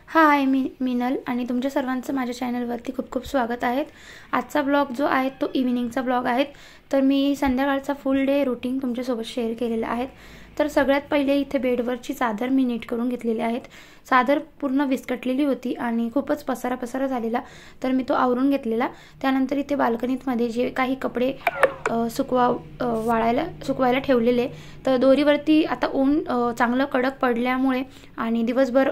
हाय, मी मिनल आणि तुमच्या सर्वांचं माझ्या चॅनलवरती खूप खूप स्वागत आहे। आजचा ब्लॉग जो आहे तो इव्हिनिंगचा ब्लॉग आहे। तर मी संध्याकाळचा फुल डे रूटीन तुमच्यासोबत शेअर केलेला आहे। तर सगळ्यात पहिले इथे बेडवरची चादर मी नीट करून घेतलेली आहे। चादर पूर्ण विस्कटलेली होती आणि खूपच पसारा झालेला, तर मी तो आवरून घेतलेला। त्यानंतर इथे बाल्कनीमध्ये जे काही कपडे सुकवायला ठेवलेले, तर दोरीवरती आता ऊन चांगलं कडक पडल्यामुळे आणि दिवसभर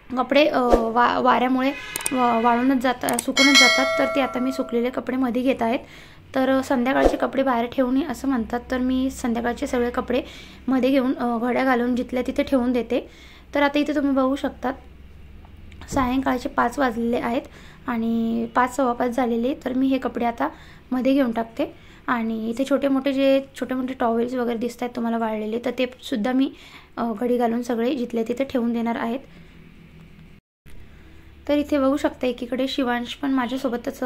कपडे वाऱ्यामुळे वाळूनच सुकूनच जातात, तर ते आता मी सुकलेले कपडे मध्ये घेत आहेत। तर संध्याकाळचे कपडे बाहेर ठेवू नये असं म्हणतात, तर मी संध्याकाळचे सगळे कपडे मध्ये घेऊन घड्या घालून जिथल्या तिथे ठेवून देते। तर आता इथे तुम्ही बघू शकता सायंकाळचे 5 वाजलेले आहेत आणि 5 सव्वा 5 झालेले। तर मी हे कपडे आता मध्ये घेऊन टाकते आणि इथे छोटे मोठे टॉवेल्स वगैरे दिसत आहेत तुम्हाला वाळलेले, तर ते सुद्धा मी घडी घालून सगळे जिथल्या तिथे ठेवून देणार आहेत। तर इथे बघू शकता एकीकडे शिवांश पण माझ्यासोबतच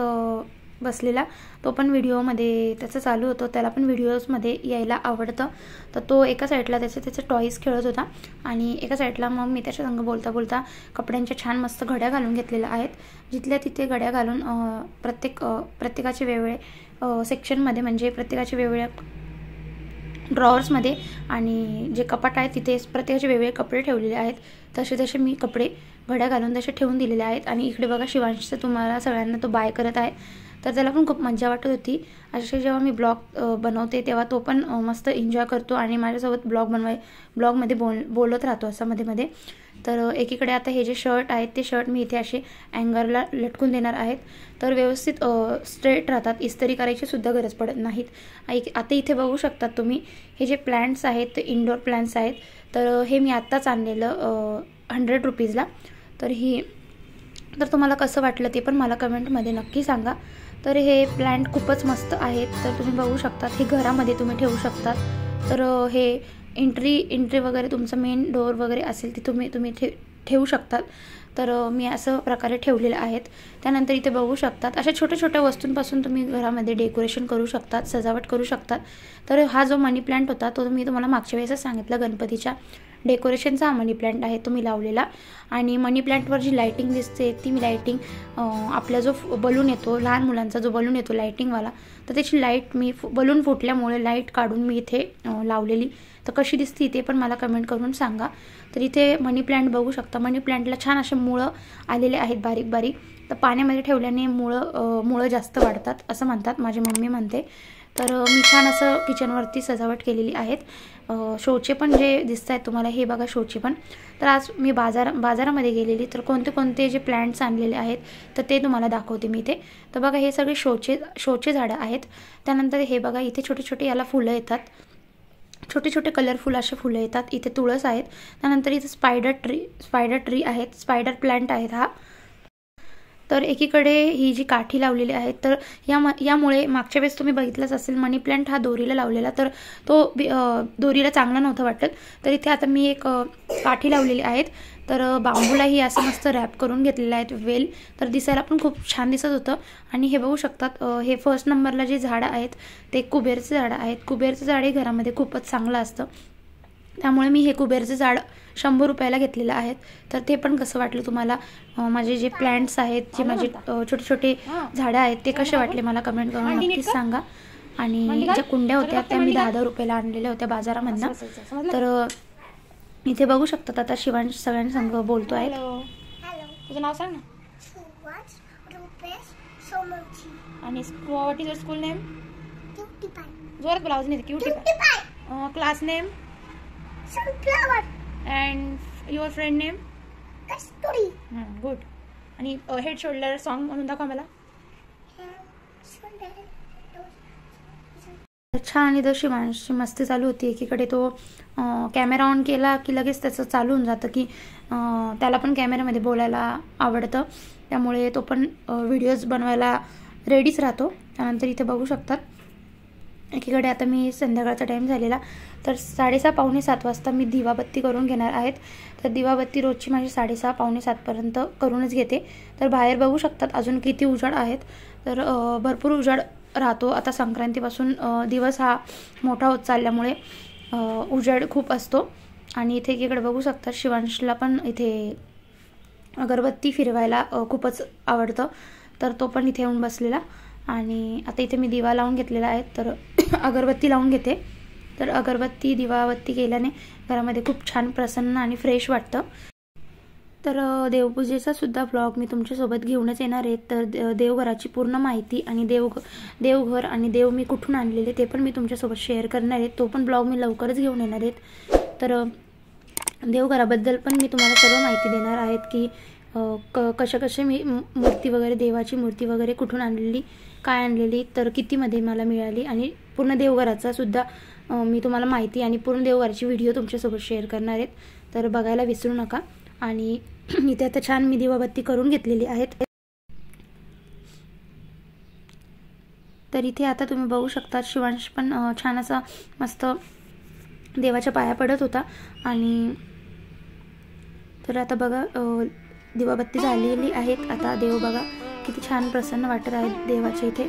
बसलेला, तो पण व्हिडिओमध्ये त्याचं चालू होतं, त्याला पण व्हिडिओजमध्ये यायला आवडतं। तर तो एका साईडला त्याचे टॉईज खेळत होता आणि एका साईडला मग मी त्याच्या संग बोलता कपड्यांच्या छान मस्त घड्या घालून घेतलेल्या आहेत। जिथल्या तिथे घड्या घालून प्रत्येकाचे वेगवेगळे सेक्शनमध्ये, म्हणजे प्रत्येकाचे वेगवेगळ्या ड्रॉवर्समध्ये आणि जे कपाट आहे तिथे प्रत्येकाचे वेगवेगळे कपडे ठेवलेले आहेत। तसे मी कपडे घड्या घालून तसे ठेवून दिलेले आहेत। आणि इकडे बघा शिवांशचं तुम्हाला सगळ्यांना तो बाय करत आहे, तर त्याला पण खूप मजा वाटत होती। असे जेव्हा मी ब्लॉग बनवते तेव्हा तो पण मस्त एन्जॉय करतो आणि माझ्यासोबत ब्लॉगमध्ये बोलत राहतो असं मध्ये। तर एकीकडे आता हे जे शर्ट आहेत ते शर्ट मी इथे असे अँगरला लटकून देणार आहेत, तर व्यवस्थित स्ट्रेट राहतात, इस्त्री करायची सुद्धा गरज पडत नाहीत। आता इथे बघू शकतात तुम्ही हे जे प्लांट्स आहेत ते इंडोर प्लांट्स आहेत, तर हे मी आत्ताच आणलेलं 100 रुपीजला। तर तुम्हाला कसं वाटलं ते पण मला कमेंटमध्ये नक्की सांगा। तर हे प्लांट खूपच मस्त आहेत, तर तुम्ही बघू शकता हे घरामध्ये तुम्ही ठेवू शकतात। तर हे एंट्री वगैरे तुमचं मेन डोअर वगैरे असेल ते तुम्ही ठेवू शकतात। तर मी असं प्रकारे ठेवलेले आहेत। त्यानंतर इथे बघू शकतात अशा छोट्या वस्तूंपासून तुम्ही घरामध्ये डेकोरेशन करू शकतात, सजावट करू शकतात। तर हा जो मनी प्लांट होता तो मी तुम्हाला मागच्या वेळेसच सांगितलं, गणपतीच्या डेकोरेशनचा हा मनी प्लांट आहे तो मी लावलेला। आणि मनी प्लांटवर जी लाईटिंग दिसते ती मी लाईटिंग आपला जो बलून येतो, लहान मुलांचा जो बलून येतो लाईटिंगवाला, तर त्याची लाईट मी बलून फुटल्यामुळे लाईट काढून मी इथे लावलेली। तर कशी दिसती ते पण मला कमेंट करून सांगा। तर इथे मनी प्लांट बघू शकता, मनी प्लांटला छान असे मुळं आलेले आहेत बारीक। तर पाण्यामध्ये ठेवल्याने मुळं जास्त वाढतात असं म्हणतात, माझी मम्मी म्हणते। तर मी छान असं किचनवरती सजावट केलेली आहेत। शोचे पण जे दिसत आहेत तुम्हाला हे बघा शोचे पण। तर आज मी बाजारामध्ये गेलेली, तर कोणते जे प्लांट्स आणलेले आहेत तर ते तुम्हाला दाखवते मी इथे। तर बघा हे सगळे शोचे झाडं आहेत। त्यानंतर हे बघा इथे छोटे याला फुलं येतात, छोटे कलरफुल असे फुलं येतात। इथे तुळस आहेत, त्यानंतर इथे स्पायडर ट्री आहेत, स्पायडर प्लांट आहेत हा। तर एकीकडे ही जी काठी लावलेली आहे, तर यामुळे मागच्या वेळेस तुम्ही बघितलंच असेल मनी प्लांट हा दोरीला लावलेला, तर तो दोरीला चांगला नव्हता वाटत। तर इथे आता मी एक काठी लावलेली आहेत, तर बांबूलाही असं मस्त रॅप करून घेतलेलं आहे वेल, तर दिसायला पण खूप छान दिसत होतं। आणि हे बघू शकतात हे फर्स्ट नंबरला जे झाडं आहेत ते कुबेरचे झाडं आहेत। कुबेरचं झाड हे घरामध्ये खूपच चांगलं असतं, त्यामुळे मी हे कुबेरचं झाड 100 रुपयाला घेतलेलं आहे। तर ते पण कसं वाटलं तुम्हाला, माझे जे प्लांट्स आहेत, जे माझे छोटे झाडं आहेत ते कसे वाटले मला कमेंट करून नक्कीच सांगा। आणि ज्या कुंड्या होत्या त्या मी 10 रुपयाला आणलेल्या होत्या बाजारामधनं। तर इथे बघू शकतात आता शिवांश सगळ्यांसंग बोलतो आहे। तुझं नाव सांग ना। आणि what is your school name? जोरात बोला, आवाज नाही येत। क्यूटी पाय। Class name? Sunflower. And your friend name? Kasturi. Good. आणि हेड शोल्डर सॉन्ग म्हणून दाखवा मला। छान इथं शिवांशची मस्ती चालू होती। एकीकडे तो कॅमेरा ऑन केला की लगेच त्याचं चालू होऊन जातं की त्याला पण कॅमेऱ्यामध्ये बोलायला आवडतं, त्यामुळे तो पण व्हिडिओज बनवायला रेडीच राहतो। त्यानंतर इथे बघू शकतात एकीकडे आता मी संध्याकाळचा टाईम झालेला, तर 6:30 पावणे 7 वाजता मी दिवाबत्ती करून घेणार आहेत। तर दिवाबत्ती रोजची माझी 6:30 पावणे 7 पर्यंत करूनच घेते। तर बाहेर बघू शकतात अजून किती उजाड आहेत, तर भरपूर उजाड राहतो। आता संक्रांतीपासून दिवस हा मोठा होत चालल्यामुळे उजाड खूप असतो। आणि इथे एकीकडे बघू शकतात शिवांशला पण इथे अगरबत्ती फिरवायला खूपच आवडतं, तर तो पण इथे येऊन बसलेला. आणि आता इथे मी दिवा लावून घेतलेला आहे, तर अगरबत्ती लावून घेते. तर अगरबत्ती दिवाबत्ती केल्याने घरामध्ये खूप छान प्रसन्न आणि फ्रेश वाटतं. तर देवपूजेचा सुद्धा ब्लॉग मी तुमच्यासोबत घेऊनच येणार आहे. तर देवघराची पूर्ण माहिती आणि देवघर आणि देव मी कुठून आणलेले ते पण मी तुमच्यासोबत शेअर करणार आहे. तो पण ब्लॉग मी लवकरच घेऊन येणार आहेत. तर देवघराबद्दल पण मी तुम्हाला सर्व माहिती देणार आहेत की कसे मी मूर्ती वगैरे, देवाची मूर्ती वगैरे कुठून आणलेली, काय आणलेली, तर कितीमध्ये मला मिळाली, आणि पूर्ण देवघराचा सुद्धा मी तुम्हाला माहिती आणि पूर्ण देवघराची व्हिडिओ तुमच्यासोबत शेअर करणार आहेत. तर बघायला विसरू नका. आणि इथे आता छान मी दिवाबत्ती करून घेतलेली आहेत. तर इथे आता तुम्ही बघू शकता शिवांश पण छान असा मस्त देवाच्या पाया पडत होता. आणि तर आता बघा दिवाबत्ती झालेली आहेत. आता देव बघा किती छान प्रसन्न वाटत आहेत देवाच्या इथे.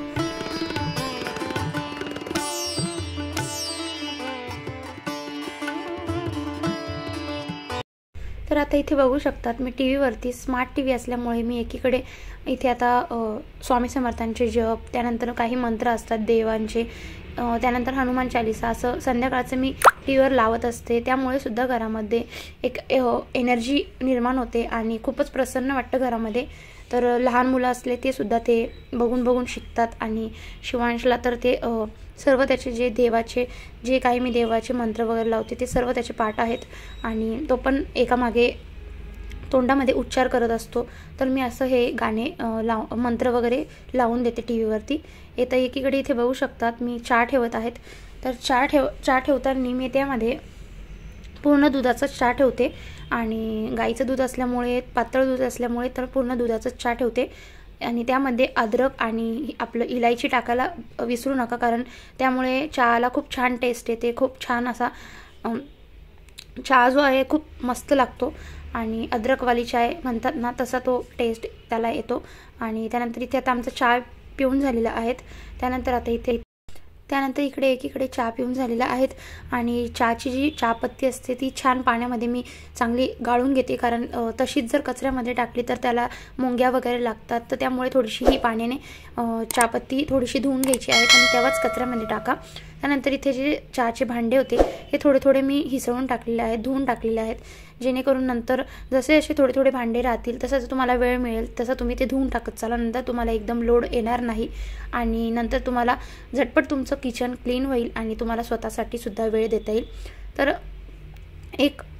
तर आता इथे बघू शकतात मी टीव्हीवरती स्मार्ट टीव्ही असल्यामुळे मी एकीकडे इथे आता स्वामी समर्थांचे जप, त्यानंतर काही मंत्र असतात देवांचे, त्यानंतर हनुमान चालीसा, असं संध्याकाळचं मी टीव्हीवर लावत असते. त्यामुळे सुद्धा घरामध्ये एक एनर्जी निर्माण होते आणि खूपच प्रसन्न वाटतं घरामध्ये. तर लहान मुलं असले ते सुद्धा ते बघून शिकतात. आणि शिवांशला तर ते सर्व त्याचे जे देवाचे जे काही मी देवाचे मंत्र वगैरे लावते ते सर्व त्याचे पाठ आहेत. आणि तो पण एकामागे तोंडामध्ये उच्चार करत असतो. तर मी असं हे गाणे मंत्र वगैरे लावून देते टीव्हीवरती. येतं एकीकडे इथे बघू शकतात मी चहा ठेवत आहेत. तर चहा ठेवताना मी त्यामध्ये पूर्ण दुधाचाच चहा ठेवते. आणि गाईचं दूध असल्यामुळे, पातळ दूध असल्यामुळे तर पूर्ण दुधाचाच चहा ठेवते. आणि त्यामध्ये अद्रक आणि आपलं इलायची टाकायला विसरू नका, कारण त्यामुळे चहाला खूप छान टेस्ट येते. खूप छान असा चहा जो आहे खूप मस्त लागतो. आणि अद्रकवाली चाय म्हणतात ना, तसा तो टेस्ट त्याला येतो. आणि त्यानंतर इथे आता आमचा चहा पिऊन झालेला आहेत. त्यानंतर इकडे एकीकडे चहा पिऊन झालेला आहेत. आणि चहाची जी चहापत्ती असते ती छान पाण्यामध्ये मी चांगली गाळून घेते, कारण तशीच जर कचऱ्यामध्ये टाकली तर त्याला मुंग्या वगैरे लागतात. तर त्यामुळे थोडीशी ही पाण्याने चहापत्ती थोडीशी धुवून घ्यायची आहे आणि तेव्हाच कचऱ्यामध्ये टाका. त्यानंतर इथे जे चहाचे भांडे होते हे थोडे मी हिसळून टाकलेले आहेत, धुवून टाकलेले आहेत, जेणेकरून नंतर जसे असे थोडे भांडे राहतील तसं तुम्हाला वेळ मिळेल तसं तुम्ही ते धुवून टाकत चला. नंतर तुम्हाला एकदम लोड येणार नाही आणि नंतर तुम्हाला झटपट तुमचं किचन क्लीन होईल आणि तुम्हाला स्वतःसाठी सुद्धा वेळ देता येईल. तर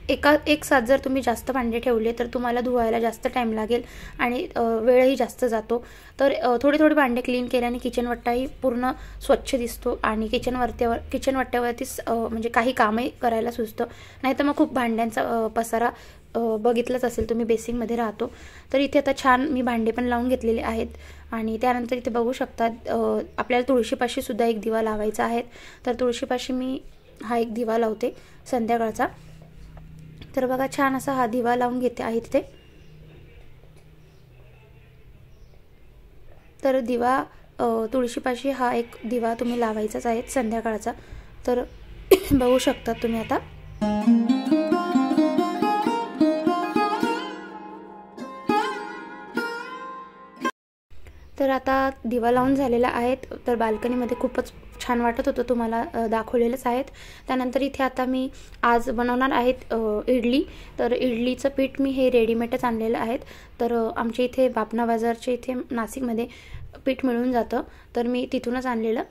एक साथ जर तुम्ही जास्त भांडे ठेवले तर तुम्हाला धुवायला जास्त टाईम लागेल आणि वेळही जास्त जातो. तर थोडे भांडे क्लीन केल्याने किचन वट्टाही पूर्ण स्वच्छ दिसतो आणि किचन वट्ट्यावरतीच म्हणजे काही कामही करायला सुचतं. नाही तर मग खूप भांड्यांचा पसारा बघितलंच असेल तुम्ही, बेसिंगमध्ये राहतो. तर इथे आता छान मी भांडे पण लावून घेतलेले आहेत. आणि त्यानंतर इथे बघू शकतात आपल्याला तुळशीपाशी सुद्धा एक दिवा लावायचा आहे. तर तुळशीपाशी मी हा एक दिवा लावते संध्याकाळचा. तर बघा छान असा हा दिवा लावून घेते आहे तिथे. तर दिवा तुळशीपाशी हा एक दिवा तुम्ही लावायचाच आहे संध्याकाळचा. तर बघू शकता तुम्ही आता. तर आता दिवा लावून झालेला आहे. तर बाल्कनीमध्ये खूपच छान वाटत होतं, तुम्हाला दाखवलेलंच आहेत. त्यानंतर इथे आता मी आज बनवणार आहेत इडली. तर इडलीचं पीठ मी हे रेडीमेडच आणलेलं आहेत. तर आमच्या इथे बापना बाजारच्या इथे नाशिकमध्ये पीठ मिळून जातं, तर मी तिथूनच आणलेलं.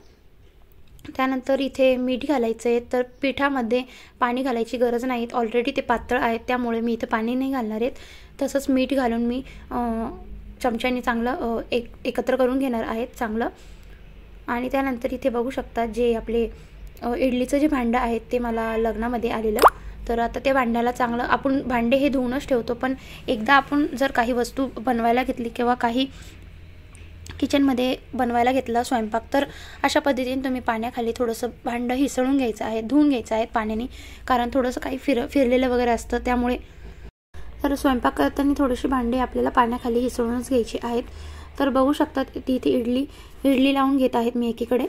त्यानंतर इथे मीठ घालायचं आहे. तर पिठामध्ये पाणी घालायची गरज नाही, ऑलरेडी ते पातळ आहेत, त्यामुळे मी इथं पाणी नाही घालणार आहेत. तसंच मीठ घालून मी चमच्याने चांगलं एकत्र करून घेणार आहेत चांगलं. आणि त्यानंतर इथे बघू शकता जे आपले इडलीचं जे भांडं आहे ते मला लग्नामध्ये आलेलं. तर आता त्या भांड्याला चांगलं, आपण भांडे हे धुवूनच ठेवतो, पण एकदा आपण जर काही वस्तू बनवायला घेतली किंवा काही किचनमध्ये बनवायला घेतला स्वयंपाक, तर अशा पद्धतीने तुम्ही पाण्याखाली थोडंसं भांडं हिसळून घ्यायचं आहे, धुवून घ्यायचं आहे पाण्याने, कारण थोडंसं काही फिरलेलं वगैरे असतं त्यामुळे. तर स्वयंपाक करताना थोडीशी भांडी आपल्याला पाण्याखाली हिसळूनच घ्यायची आहेत. तर बघू शकतात तिथे इडली लावून घेत आहेत मी एकीकडे.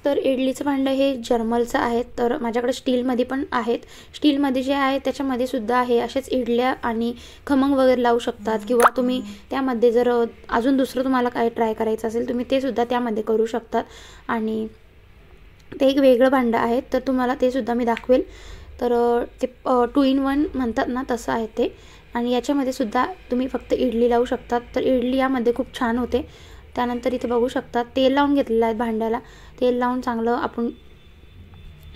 तर इडलीचं भांडं हे जर्मलचं आहे, तर माझ्याकडे स्टीलमध्ये पण आहेत. स्टीलमध्ये जे आहे त्याच्यामध्ये सुद्धा आहे असेच इडल्या आणि खमंग वगैरे लावू शकतात, किंवा तुम्ही त्यामध्ये जर अजून दुसरं तुम्हाला काय ट्राय करायचं असेल तुम्ही ते सुद्धा त्यामध्ये करू शकतात. आणि ते एक वेगळं भांडं आहे, तर तुम्हाला ते सुद्धा मी दाखवेल. तर ते 2 in 1 म्हणतात ना, तसं आहे ते. आणि याच्यामध्ये सुद्धा तुम्ही फक्त इडली लावू शकतात, तर इडली यामध्ये खूप छान होते. त्यानंतर इथे बघू शकता तेल लावून घेतलेलं आहे भांड्याला. तेल लावून चांगलं आपण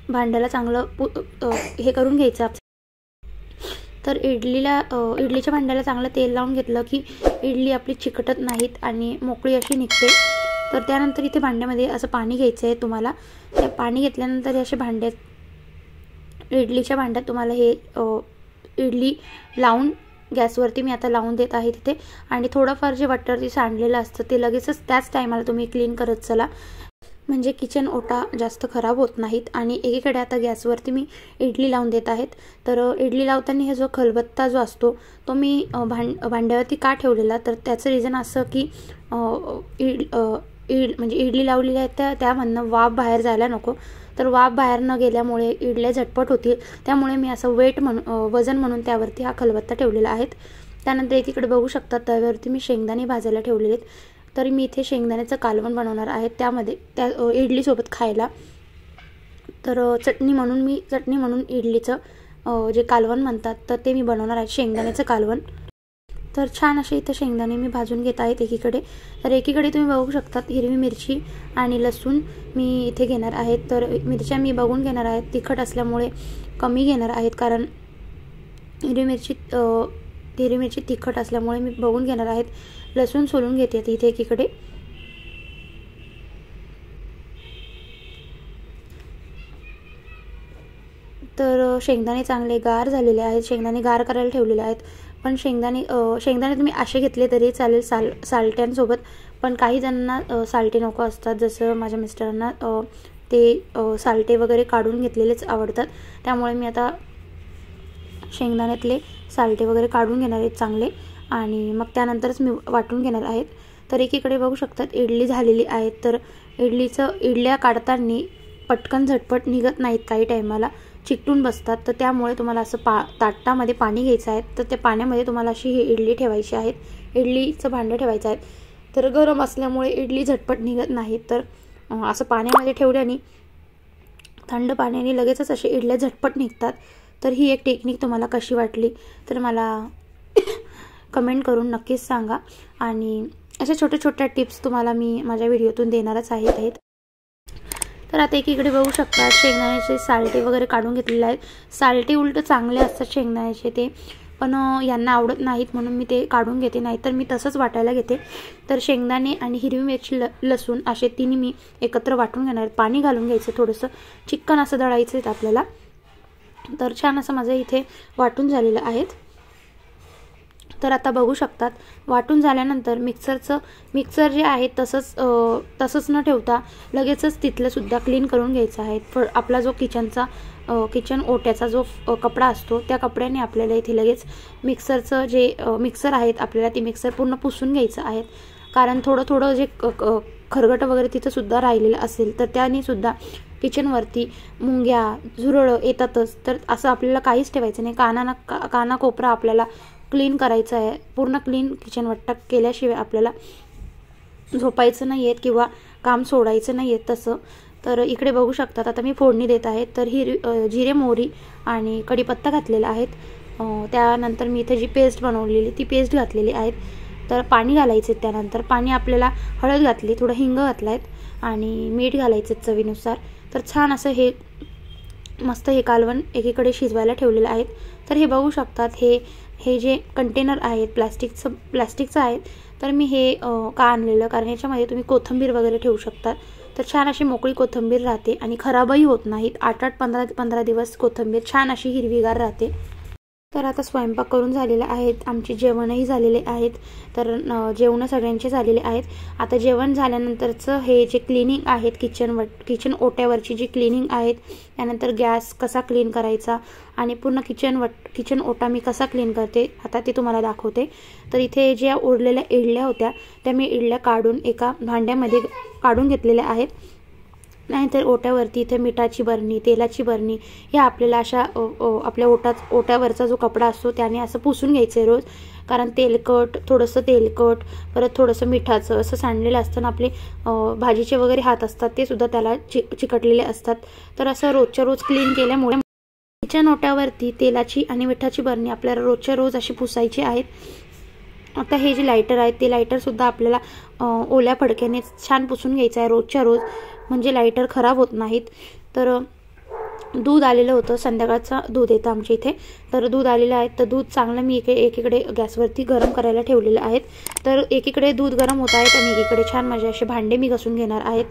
भांड्याला चांगलं हे करून घ्यायचं. तर इडलीच्या भांड्याला चांगलं तेल लावून घेतलं की इडली आपली चिकटत नाहीत आणि मोकळी अशी निघते. तर त्यानंतर इथे भांड्यामध्ये असं पाणी घ्यायचं आहे तुम्हाला. ते पाणी घेतल्यानंतर असे इडलीच्या भांड्यात तुम्हाला हे इडली लावून गॅसवरती मी आता लावून देत आहे तिथे. आणि थोडंफार जे वरती सांडलेलं असतं ते लगेचच त्याच टायमाला तुम्ही क्लीन करत चला, म्हणजे किचन ओटा जास्त खराब होत नाहीत. आणि एकीकडे आता गॅसवरती मी इडली लावून देत आहेत. तर इडली लावताना हा जो खलबत्ता जो असतो तो मी भांड्यावरती का ठेवलेला, तर त्याचं रिझन असं की म्हणजे इडली लावलेली आहे त्यामधनं वाफ बाहेर जायला नको. तर वाफ बाहेर न गेल्यामुळे इडल्या झटपट होतील, त्यामुळे मी असं वजन म्हणून त्यावरती हा खलबत्ता ठेवलेला आहे. त्यानंतर एकीकडे बघू शकता तव्यावरती मी शेंगदाणे भाजायला ठेवलेले आहेत. तर मी इथे शेंगदाण्याचं कालवण बनवणार आहे त्यामध्ये इडलीसोबत खायला. तर चटणी म्हणून इडलीचं जे कालवण म्हणतात तर ते मी बनवणार आहे, शेंगदाण्याचं कालवण. तर छान असे इथे शेंगदाणे मी भाजून घेत आहेत एकीकडे. तर एकीकडे तुम्ही बघू शकतात हिरवी मिरची आणि लसूण मी इथे घेणार आहेत. तर मिरच्या मी बघून घेणार आहेत, तिखट असल्यामुळे कमी घेणार आहेत, कारण हिरवी मिरची तिखट असल्यामुळे मी बघून घेणार आहेत. लसूण सोलून घेते इथे एकीकडे. तर शेंगदाणे चांगले गार झालेले आहेत, शेंगदाणे गार करायला ठेवलेले आहेत. पण शेंगदाणे तुम्ही असे घेतले तरी चालेल साल्ट्यांसोबत, पण काही जणांना साल्टे नको असतात, जसं माझ्या मिस्टरांना ते साल्टे वगैरे काढून घेतलेलेच आवडतात. त्यामुळे मी आता शेंगदाण्यातले साल्टे वगैरे काढून घेणार आहेत चांगले, आणि मग त्यानंतरच मी वाटून घेणार आहेत. तर एकीकडे बघू शकतात इडली झालेली आहे. तर इडल्या काढताना पटकन झटपट निघत नाहीत, काही टायमाला चिकटून बसतात. तर त्यामुळे तुम्हाला असं ताटामध्ये पाणी घ्यायचं आहे. तर त्या पाण्यामध्ये तुम्हाला अशी ही इडली ठेवायची आहेत, इडलीचं भांडं ठेवायचं आहे. तर गरम असल्यामुळे इडली झटपट निघत नाहीत. तर असं पाण्यामध्ये ठेवल्याने थंड पाण्याने लगेचच अशी इडल्या झटपट निघतात. तर ही एक टेक्निक तुम्हाला कशी वाटली तर मला कमेंट करून नक्कीच सांगा. आणि अशा छोट्या छोट्या टिप्स तुम्हाला मी माझ्या व्हिडिओतून देणारच आहेत. तर आता एकीकडे बघू शकता शेंगदाण्याचे साल्टे वगैरे काढून घेतलेले आहेत. साल्टे उलट चांगले असतात शेंगदाण्याचे ते, पण यांना आवडत नाहीत म्हणून मी ते काढून घेते, नाहीतर मी तसंच वाटायला घेते. तर शेंगदाणे आणि हिरवी मिरची लसूण असे तिन्ही मी एकत्र वाटून घेणार. पाणी घालून घ्यायचं, थोडंसं चिकन असं दळायचं आहे आपल्याला. तर छान असं माझं इथे वाटून झालेलं आहेत. तर आता बघू शकतात वाटून झाल्यानंतर मिक्सर जे आहे तसंच न ठेवता लगेचच तिथलं सुद्धा क्लीन करून घ्यायचं आहे. आपला जो किचन ओट्याचा जो कपडा असतो त्या कपड्याने आपल्याला इथे लगेच मिक्सर आहेत आपल्याला ते मिक्सर पूर्ण पुसून घ्यायचं आहे. कारण थोडं जे खरगट वगैरे तिथं सुद्धा राहिलेलं असेल तर त्याने सुद्धा किचनवरती मुंग्या झुरळं येतातच. तर असं आपल्याला काहीच ठेवायचं नाही. काना कोपरा आपल्याला क्लीन करायचं आहे. पूर्ण क्लीन किचन वट्टा केल्याशिवाय आपल्याला झोपायचं नाही आहे किंवा काम सोडायचं नाही आहे तसं. तर इकडे बघू शकतात आता मी फोडणी देत आहे. तर जिरे मोहरी आणि कढीपत्ता घातलेला आहेत. त्यानंतर मी इथे जी पेस्ट बनवलेली ती पेस्ट घातलेली आहेत. तर पाणी घालायचे. त्यानंतर पाणी आपल्याला हळद घातली, थोडं हिंग घातला आहेत आणि मीठ घालायचे चवीनुसार. तर छान असं हे मस्त हे कालवण एकीकडे शिजवायला ठेवलेलं आहेत. तर हे बघू शकतात हे जे कंटेनर आहेत प्लास्टिकचं आहेत. तर मी हे का आणलेलं, कारण याच्यामध्ये तुम्ही कोथिंबीर वगैरे ठेवू शकतात. तर छान अशी मोकळी कोथिंबीर राहते आणि खराबही होत नाहीत. 8-15 दिवस कोथिंबीर छान अशी हिरवीगार राहते. तर आता स्वयंपाक करून झालेले आहेत, आमचे जेवणही झालेले आहेत. तर जेवण सगळ्यांचे झालेले आहेत. आता जेवण झाल्यानंतरचं हे जे क्लिनिंग आहेत किचन ओट्यावरची जी क्लिनिंग आहेत, त्यानंतर गॅस कसा क्लीन करायचा आणि पूर्ण किचन ओटा मी कसा क्लीन करते आता ते तुम्हाला दाखवते. तर इथे ज्या उरलेल्या इडल्या होत्या त्या मी इडल्या काढून एका भांड्यामध्ये काढून घेतलेल्या आहेत. नाहीतर ओट्यावरती इथे मिठाची बरणी, तेलाची बरणी ह्या आपल्याला अशा आपल्या ओट्यावरचा जो कपडा असतो त्याने असं पुसून घ्यायचं आहे रोज. कारण तेलकट, थोडंसं तेलकट, परत थोडंसं मिठाचं असं सांडलेलं असतं ना, आपले भाजीचे वगैरे हात असतात ते सुद्धा त्याला चिकटलेले असतात. तर असं रोजच्या रोज क्लीन केल्यामुळे किचन ओट्यावरती तेलाची आणि मिठाची बरणी आपल्याला रोजच्या रोज अशी पुसायची आहेत. आता हे जे लायटर आहेत ते लायटरसुद्धा आपल्याला ओल्या फडक्याने छान पुसून घ्यायचं आहे रोजच्या रोज, म्हणजे लायटर खराब होत नाहीत. तर दूध आलेलं होतं, संध्याकाळचं दूध येतं आमच्या इथे. तर दूध आलेलं आहे, तर दूध चांगलं मी एकीकडे गॅसवरती गरम करायला ठेवलेलं आहेत. तर एकीकडे दूध गरम होत आहेत आणि एकीकडे छान माझे असे भांडे मी घासून घेणार आहेत.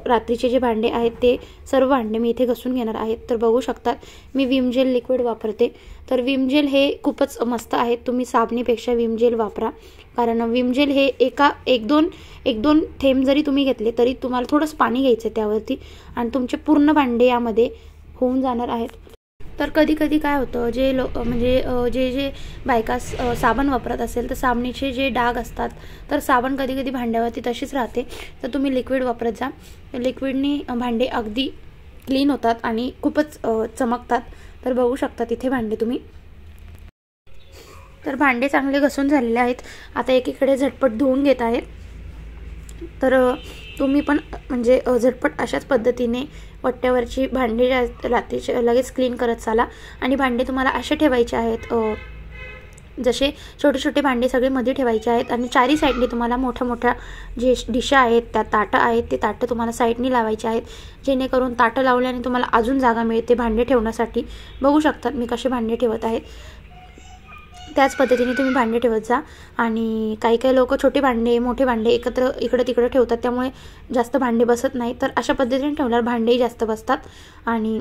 रात्रीचे जे भांडे आहेत ते सर्व भांडे मी इथे घासून घेणार आहेत. तर बघू शकतात मी विम जेल लिक्विड वापरते. तर विम जेल हे खूपच मस्त आहेत. तुम्ही साबणीपेक्षा विम जेल वापरा, कारण विम जेल हे एक दोन थेंब जरी तुम्ही घेतले तरी तुम्हाला थोडंसं पाणी घ्यायचं आहे त्यावरती आणि तुमचे पूर्ण भांडे यामध्ये होऊन जाणार आहेत. तर कधी कधी काय होतं, जे बायका साबण वापरत असेल तर साबणीचे जे डाग असतात, तर साबण कधी कधी भांड्यावरती तशीच राहते. तर तुम्ही लिक्विड वापरत जा. लिक्विडनी भांडे अगदी क्लीन होतात आणि खूपच चमकतात. तर बघू शकता तिथे भांडे तुम्ही. तर भांडे चांगले घसून झालेले आहेत. आता एकीकडे झटपट धुवून घेत आहेत. तर तुम्ही पण म्हणजे झटपट अशाच पद्धतीने वट्ट्यावरची भांडी रात्रीचे लगेच क्लीन करत चाला. आणि भांडे तुम्हाला असे ठेवायचे आहेत, जसे छोटे छोटे भांडे सगळे मध्ये ठेवायचे आहेत आणि चारी साईडने तुम्हाला मोठ्या मोठ्या जे डिशा आहेत, त्या ताटं आहेत, ते ताटं तुम्हाला साईडनी लावायचे आहेत, जेणेकरून ताटं लावल्याने तुम्हाला अजून जागा मिळते भांडे ठेवण्यासाठी. बघू शकतात मी कसे भांडे ठेवत आहेत. त्याच पद्धतीने तुम्ही भांडे ठेवत जा. आणि काही काही लोक छोटे भांडे मोठे भांडे एकत्र इकडे तिकडे ठेवतात, त्यामुळे जास्त भांडे बसत नाही. तर अशा पद्धतीने ठेवल्यावर भांडेही जास्त बसतात आणि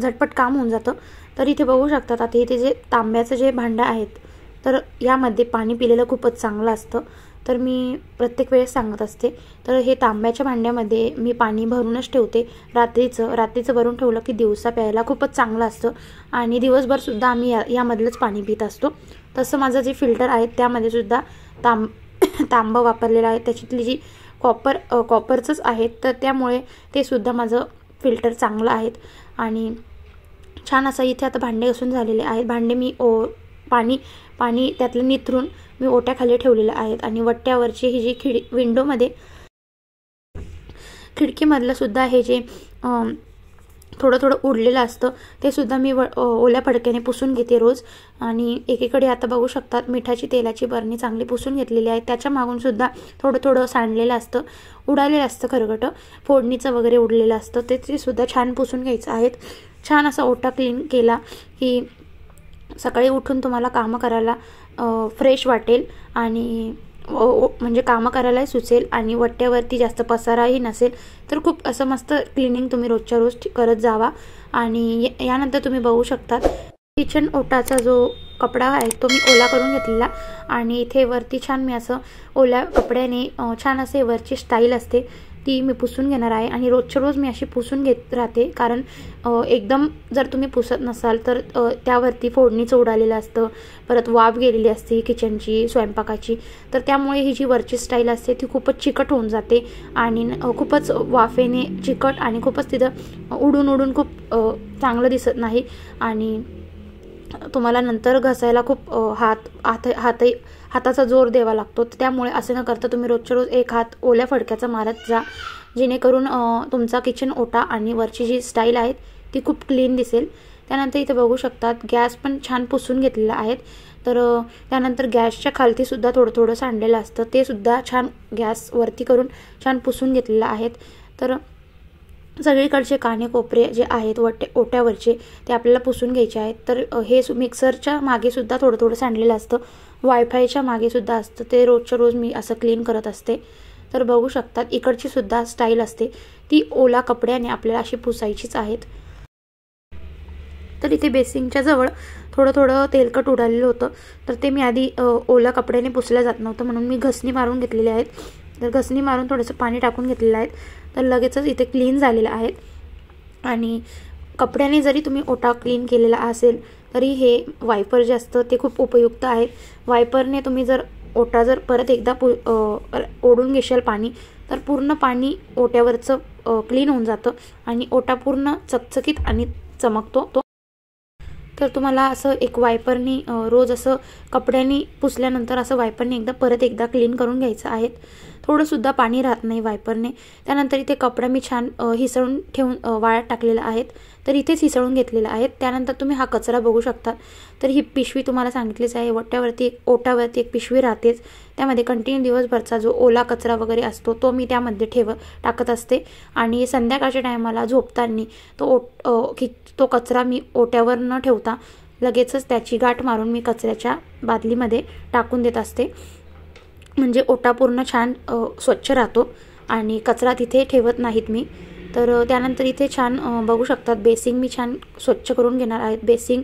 झटपट काम होऊन जातं. तर इथे बघू शकतात आता इथे जे तांब्याचं जे भांडं आहेत, तर यामध्ये पाणी पिलेलं खूपच चांगलं असतं. तर मी प्रत्येक वेळेस सांगत असते. तर हे तांब्याच्या भांड्यामध्ये मी पाणी भरूनच ठेवते. रात्रीचं भरून ठेवलं की दिवसा प्यायला खूपच चांगलं असतं आणि दिवसभरसुद्धा आम्ही यामधलंच पाणी पित असतो. तसं माझं जे फिल्टर आहे त्यामध्ये सुद्धा तांबं वापरलेलं आहे. त्याच्यातली जी कॉपरचंच आहेत, तर त्यामुळे ते सुद्धा माझं फिल्टर चांगलं आहेत. आणि छान असं इथे आता भांडे घासून झालेले आहेत. भांडे मी पाणी त्यातलं निथरून मी ओट्याखाली ठेवलेलं आहेत. आणि वट्ट्यावरची ही जी विंडोमध्ये खिडकीमधलं सुद्धा हे जे थोडं उडलेलं असतं ते सुद्धा मी ओल्या फडक्याने पुसून घेते रोज. आणि एकीकडे आता बघू शकतात मिठाची तेलाची बरणी चांगली पुसून घेतलेली आहे. त्याच्या मागून सुद्धा थोडं सांडलेलं असतं, उडालेलं असतं खरगटं, फोडणीचं वगैरे उडलेलं असतं, ते सुद्धा छान पुसून घ्यायचं आहेत. छान असा ओटा क्लीन केला की सकाळी उठून तुम्हाला कामं करायला फ्रेश वाटेल आणि म्हणजे कामं करायलाही सुचेल आणि वट्ट्यावरती जास्त पसाराही नसेल. तर खूप असं मस्त क्लिनिंग तुम्ही रोजच्या रोज करत जावा. आणि यानंतर तुम्ही बघू शकतात किचन ओटाचा जो कपडा आहे तो मी ओला करून घेतलेला आणि इथे वरती छान मी असं ओल्या कपड्याने छान असे वरची स्टाईल असते ती मी पुसून घेणार आहे. आणि रोजच्या रोज मी अशी पुसून घेत राहते, कारण एकदम जर तुम्ही पुसत नसाल तर त्यावरती फोडणीचं उडालेलं असतं, परत वाफ गेलेली असते किचनची स्वयंपाकाची. तर त्यामुळे ही जी वरची स्टाईल असते ती खूपच चिकट होऊन जाते आणि खूपच वाफेने चिकट आणि खूपच तिथं उडून खूप चांगलं दिसत नाही. आणि तुम्हाला नंतर घसायला खूप हाताचा जोर द्यावा लागतो. त्यामुळे असं न करता तुम्ही रोजच्या रोज एक हात ओल्या फडक्याचा मारत जा, जेणेकरून तुमचा किचन ओटा आणि वरची जी स्टाईल आहे ती खूप क्लीन दिसेल. त्यानंतर इथे बघू शकतात गॅस पण छान पुसून घेतलेला आहेत. तर त्यानंतर गॅसच्या खालतीसुद्धा थोडं सांडलेलं असतं, ते सुद्धा छान गॅस वरती करून छान पुसून घेतलेलं आहेत. तर सगळीकडचे काने कोपरे जे आहेत ओट्यावरचे ते आपल्याला पुसून घ्यायचे आहेत. तर हे मिक्सरच्या मागेसुद्धा थोडं सांडलेलं असतं, वायफायच्या मागेसुद्धा असतं, ते रोजच्या रोज मी असं क्लीन करत असते. तर बघू शकतात इकडची सुद्धा स्टाईल असते ती ओला कपड्याने आपल्याला अशी पुसायचीच आहेत. तर इथे बेसिंगच्या जवळ थोडं तेलकट उडालेलं होतं, तर ते मी आधी ओला कपड्याने पुसलं जात नव्हतं म्हणून मी घसणी मारून घेतलेले आहेत. तर घसणी मारून थोडंसं पाणी टाकून घेतलेलं आहे, तर लगेचच इथे क्लीन झालेलं आहे. आणि कपड्याने जरी तुम्ही ओटा क्लीन केलेला असेल तरी हे वायपर जे असतं ते खूप उपयुक्त आहे. वायपरने तुम्ही जर ओटा जर परत एकदा ओढून घेशाल पाणी तर पूर्ण पाणी ओट्यावरचं क्लीन होऊन जातं आणि ओटा पूर्ण चकचकीत आणि चमकतो. तर तुम्हाला असं एक वायपरनी रोज असं कपड्यांनी पुसल्यानंतर असं वायपरने परत एकदा क्लीन करून घ्यायचं आहे. थोडंसुद्धा पाणी राहत नाही वायपरने. त्यानंतर इथे कपडा मी छान हिसळून ठेवून वाळत टाकलेला आहे. तर इथेच हिसळून घेतलेला आहे. त्यानंतर तुम्ही हा कचरा बघू शकता. तर ही पिशवी तुम्हाला सांगितलीच आहे, ओटावरती एक पिशवी राहतेच. त्यामध्ये कंटिन्यू दिवसभरचा जो ओला कचरा वगैरे असतो तो मी त्यामध्ये टाकत असते. आणि संध्याकाळच्या टायमाला झोपताना तो कचरा मी ओट्यावर न ठेवता लगेचच त्याची गाठ मारून मी कचऱ्याच्या बादलीमध्ये टाकून देत असते. म्हणजे ओटा पूर्ण छान स्वच्छ राहतो आणि कचरा तिथे ठेवत नाहीत मी. तर त्यानंतर इथे छान बघू शकतात बेसिंग मी छान स्वच्छ करून घेणार आहे. बेसिंग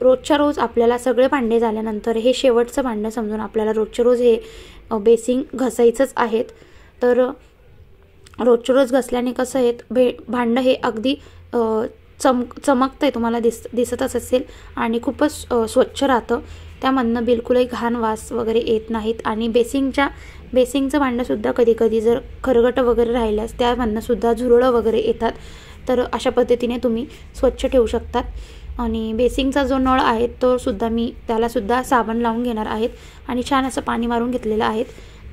रोजच्या रोज आपल्याला सगळे भांडे झाल्यानंतर हे शेवटचं भांडं समजून आपल्याला रोजच्या रोज हे बेसिंग घासायचंच आहेत. तर रोजच्या रोज घसल्याने कसं आहे भांडं हे अगदी चमकतंय, तुम्हाला दिसतच असेल आणि खूपच स्वच्छ राहतं. त्यामधनं बिलकुलही घाण वास वगैरे येत नाहीत. आणि बेसिंगचं भांडंसुद्धा कधी जर खरगटं वगैरे राहिल्यास त्यामधनंसुद्धा झुरळं वगैरे येतात. तर अशा पद्धतीने तुम्ही स्वच्छ ठेवू शकतात. आणि बेसिंगचा जो नळ आहे तो सुद्धा मी त्यालासुद्धा साबण लावून घेणार आहेत आणि छान असं पाणी मारून घेतलेलं आहे.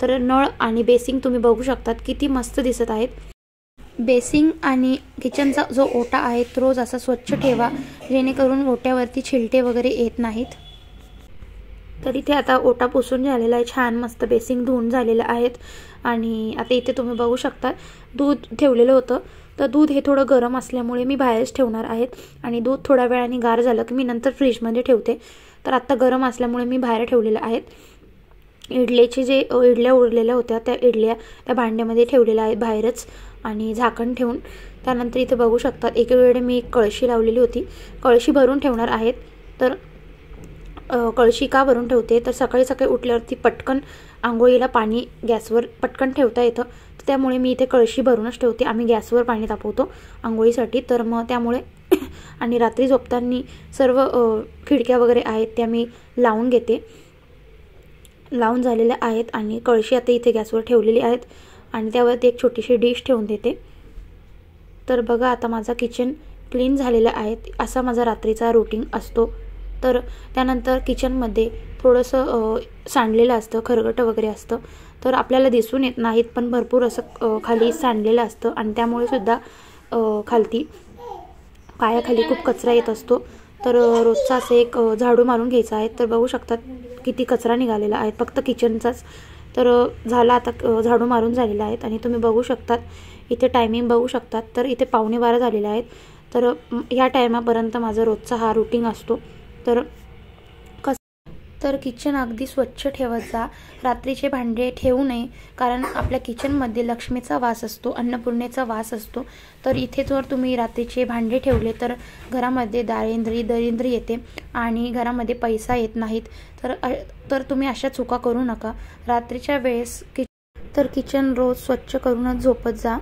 तर नळ आणि बेसिंग तुम्ही बघू शकतात किती मस्त दिसत आहेत. बेसिंग आणि किचनचा जो ओटा आहे तो रोज असा स्वच्छ ठेवा, जेणेकरून ओट्यावरती छिलटे वगैरे येत नाहीत. तर इथे आता ओटा पुसून झालेला आहे, छान मस्त बेसिंग धुवून झालेलं आहेत. आणि आता इथे तुम्ही बघू शकता दूध ठेवलेलं होतं. तर दूध हे थोडं गरम असल्यामुळे मी बाहेरच ठेवणार आहेत आणि दूध थोड्या वेळाने गार झालं की मी नंतर फ्रीजमध्ये ठेवते. तर आत्ता गरम असल्यामुळे मी बाहेर ठेवलेलं आहेत. इडल्या उरलेल्या होत्या त्या इडल्या त्या भांड्यामध्ये ठेवलेल्या आहेत बाहेरच आणि झाकण ठेवून. त्यानंतर इथे बघू शकतात एकीकडे मी कळशी लावलेली होती, कळशी भरून ठेवणार आहेत. तर कळशी का भरून ठेवते तर सकाळी उठल्यावरती पटकन आंघोळीला पाणी गॅसवर पटकन ठेवता येतं. तर त्यामुळे मी इथे कळशी भरूनच ठेवते. आम्ही गॅसवर पाणी तापवतो आंघोळीसाठी. तर मग त्यामुळे आणि रात्री झोपताना सर्व खिडक्या वगैरे आहेत त्या मी लावून घेते, लावून झालेल्या आहेत. आणि कळशी आता इथे गॅसवर ठेवलेली आहेत आणि त्यावरती एक छोटीशी डिश ठेवून देते. तर बघा आता माझा किचन क्लीन झालेलं आहे. असा माझा रात्रीचा रुटीन असतो. तर त्यानंतर किचनमध्ये थोडंसं सांडलेलं असतं, खरगटं वगैरे असतं. तर आपल्याला दिसून येत नाहीत पण भरपूर असं खाली सांडलेलं असतं आणि त्यामुळे सुद्धा खालती पायाखाली खूप कचरा येत असतो. तर रोजचा असं एक झाडू मारून घ्यायचा आहे. तर बघू शकतात किती कचरा निघालेला आहे फक्त किचनचाच. तर झाला आता झाडू मारून झालेला आहेत आणि तुम्ही बघू शकतात इथे टायमिंग बघू शकतात. तर इथे 11:15 झालेले आहेत. तर ह्या टायमापर्यंत माझा रोजचा हा रुटीन असतो. तर किचन अगदी स्वच्छ ठेवत जा. रात्रीचे भांडे ठेवू नये, कारण आपल्या किचनमध्ये लक्ष्मीचा वास असतो, अन्नपूर्णेचा वास असतो. तर इथे जर तुम्ही रात्रीचे भांडे ठेवले तर घरामध्ये दरिद्री येते आणि घरामध्ये पैसा येत नाहीत. तर तुम्ही अशा चुका करू नका रात्रीच्या वेळेस. किचन रोज स्वच्छ करूनच झोपत जा.